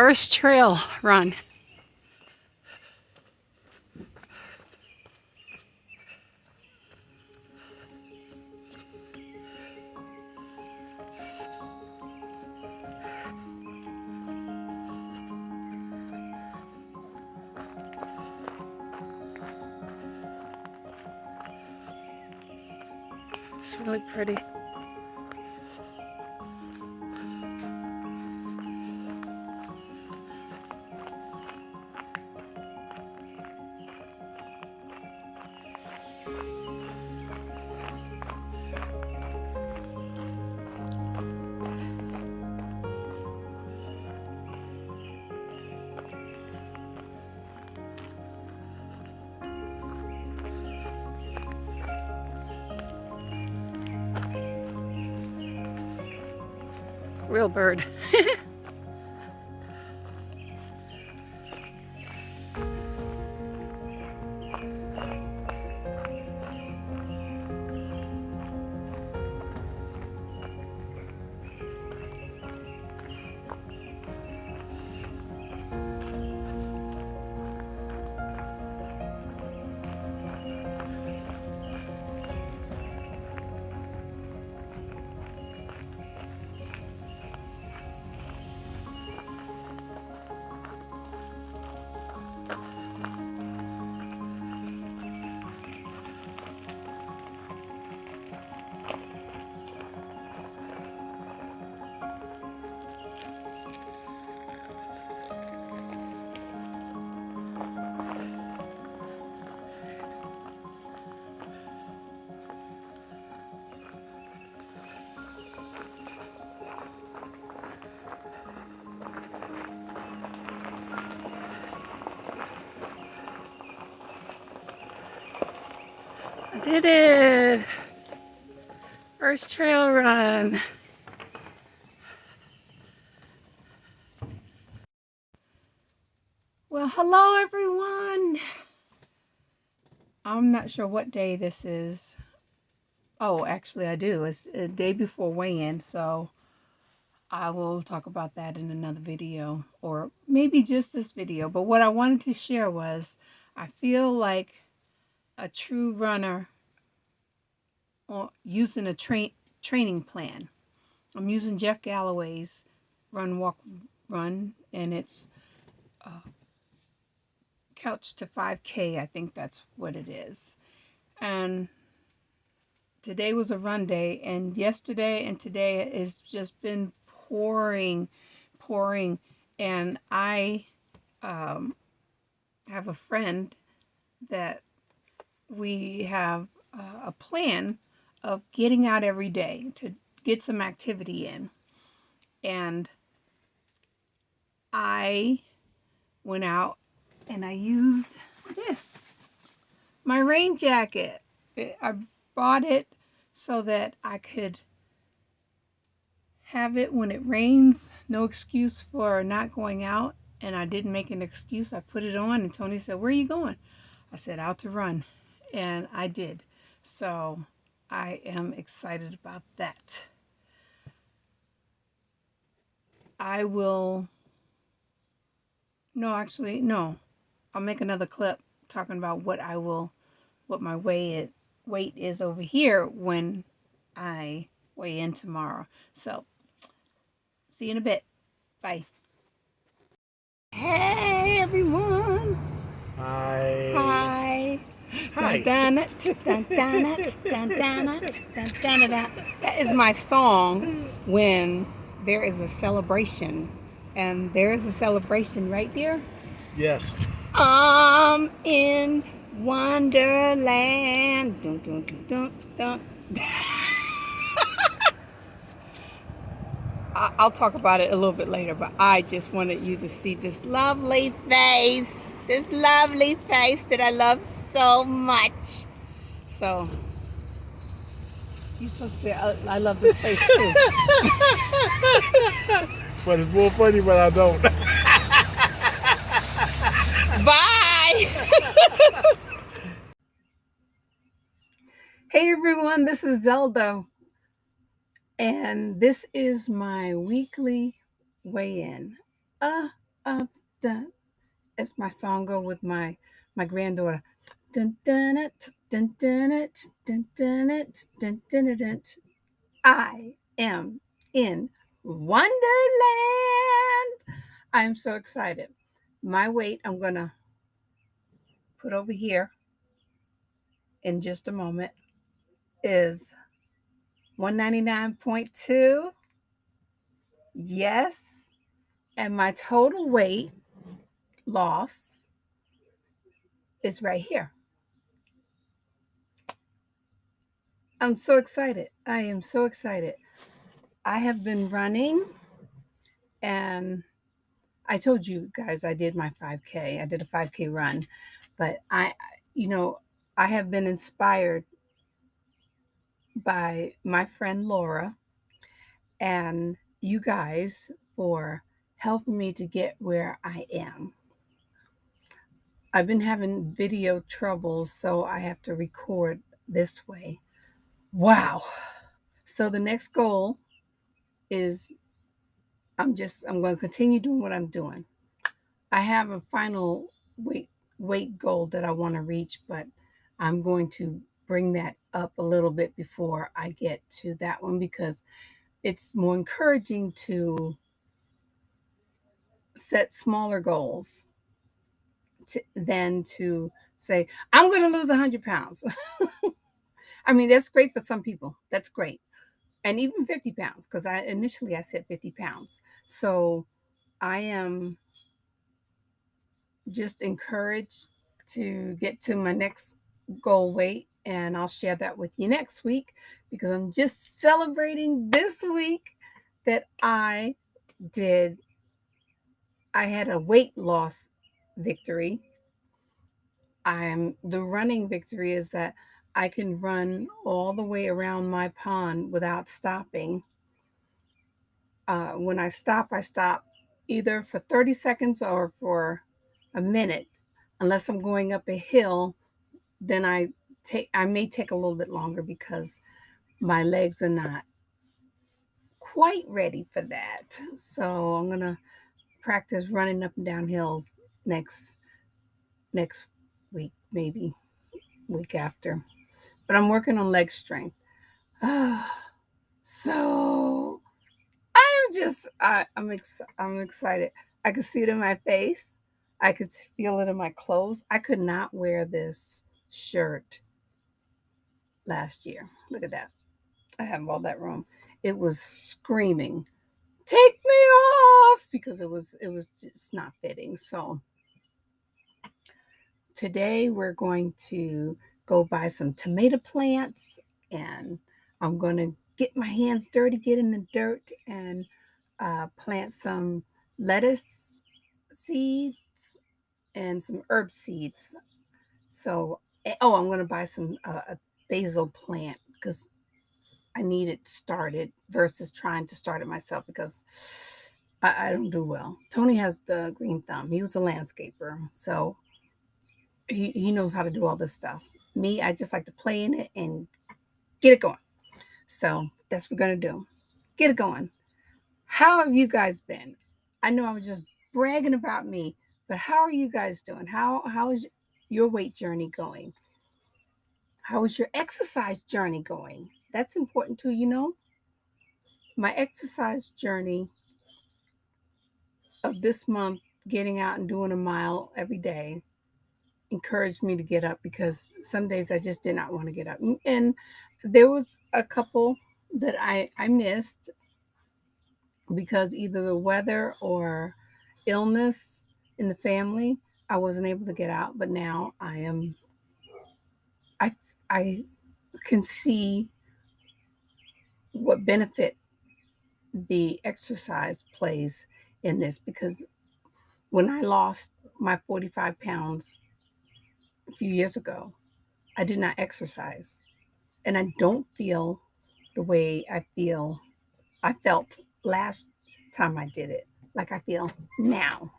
first trail run. It's really pretty. Real bird. I did it! First trail run. Well, hello everyone. I'm not sure what day this is. Oh, actually I do. It's a day before weigh-in, so I will talk about that in another video, or maybe just this video. But what I wanted to share was, I feel like a true runner using a training plan. I'm using Jeff Galloway's Run, Walk, Run, and it's Couch to 5K. I think that's what it is. And today was a run day, and yesterday and today has just been pouring. And I have a friend that we have a plan of getting out every day to get some activity in. And I went out and I used this, my rain jacket. I bought it so that I could have it when it rains. No excuse for not going out. And I didn't make an excuse. I put it on, and Tony said, "Where are you going?" I said, "Out to run." And I did. So I am excited about that. I will, no, actually, no. I'll make another clip talking about what my weight is over here when I weigh in tomorrow. So, see you in a bit. Bye. Hey, everyone. Hi. Hi. That is my song when there is a celebration. And there is a celebration right here. Yes. I'm in Wonderland. Dun, dun, dun, dun, dun. I'll talk about it a little bit later, but I just wanted you to see this lovely face. This lovely face that I love so much. So, you're supposed to say, I love this face too. But it's more funny when I don't. Bye! Hey everyone, this is Zelda. And this is my weekly weigh-in. up, dun, as my song go with my granddaughter. Dun, dun, it, dun, dun, it, dun, dun, it, dun, dun, dun, dun. I am in Wonderland. I'm so excited. My weight, I'm going to put over here in just a moment, is 199.2. Yes. And my total weight loss is right here. I'm so excited. I am so excited. I have been running, and I told you guys I did my 5K. I did a 5K run, but you know, I have been inspired by my friend Laura and you guys for helping me to get where I am. I've been having video troubles, so I have to record this way. Wow. So the next goal is I'm going to continue doing what I'm doing. I have a final weight goal that I want to reach, but I'm going to bring that up a little bit before I get to that one because it's more encouraging to set smaller goals than to say, I'm going to lose 100 pounds. I mean, that's great for some people. That's great. And even 50 pounds, because I said 50 pounds. So I am just encouraged to get to my next goal weight. And I'll share that with you next week because I'm just celebrating this week that did, I had a weight loss victory. The running victory is that I can run all the way around my pond without stopping. When I stop either for 30 seconds or for a minute. Unless I'm going up a hill, then I may take a little bit longer because my legs are not quite ready for that. So I'm gonna practice running up and down hills next next week, maybe week after. But I'm working on leg strength. So I'm excited. I could see it in my face. I could feel it in my clothes. I could not wear this shirt last year. Look at that. I have all that room. It was screaming, "Take me off!" because it was just not fitting. So today we're going to go buy some tomato plants and I'm going to get my hands dirty, get in the dirt and plant some lettuce seeds and some herb seeds. So, I'm going to buy some a basil plant because I need it started versus trying to start it myself because I don't do well. Tony has the green thumb. He was a landscaper, so he knows how to do all this stuff. Me, I just like to play in it and get it going. So that's what we're going to do. Get it going. How have you guys been? I know I was just bragging about me, but how are you guys doing? How is your weight journey going? How is your exercise journey going? That's important too, you know. My exercise journey of this month, getting out and doing a mile every day, encouraged me to get up because some days I just did not want to get up. And there was a couple that I missed because either the weather or illness in the family, I wasn't able to get out. But now I I can see what benefit the exercise plays in this because when I lost my 45 pounds a few years ago, I did not exercise. And I don't feel the way I felt last time I did it, like I feel now.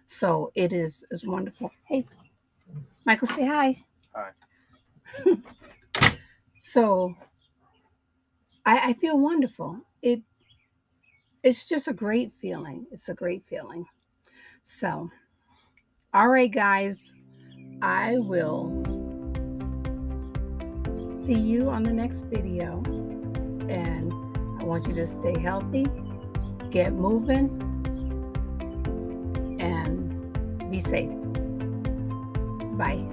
So it is wonderful. Hey, Michael, say hi. Hi. So I feel wonderful. It's just a great feeling. It's a great feeling. So, all right, guys, I will see you on the next video. And I want you to stay healthy, get moving, and be safe. Bye.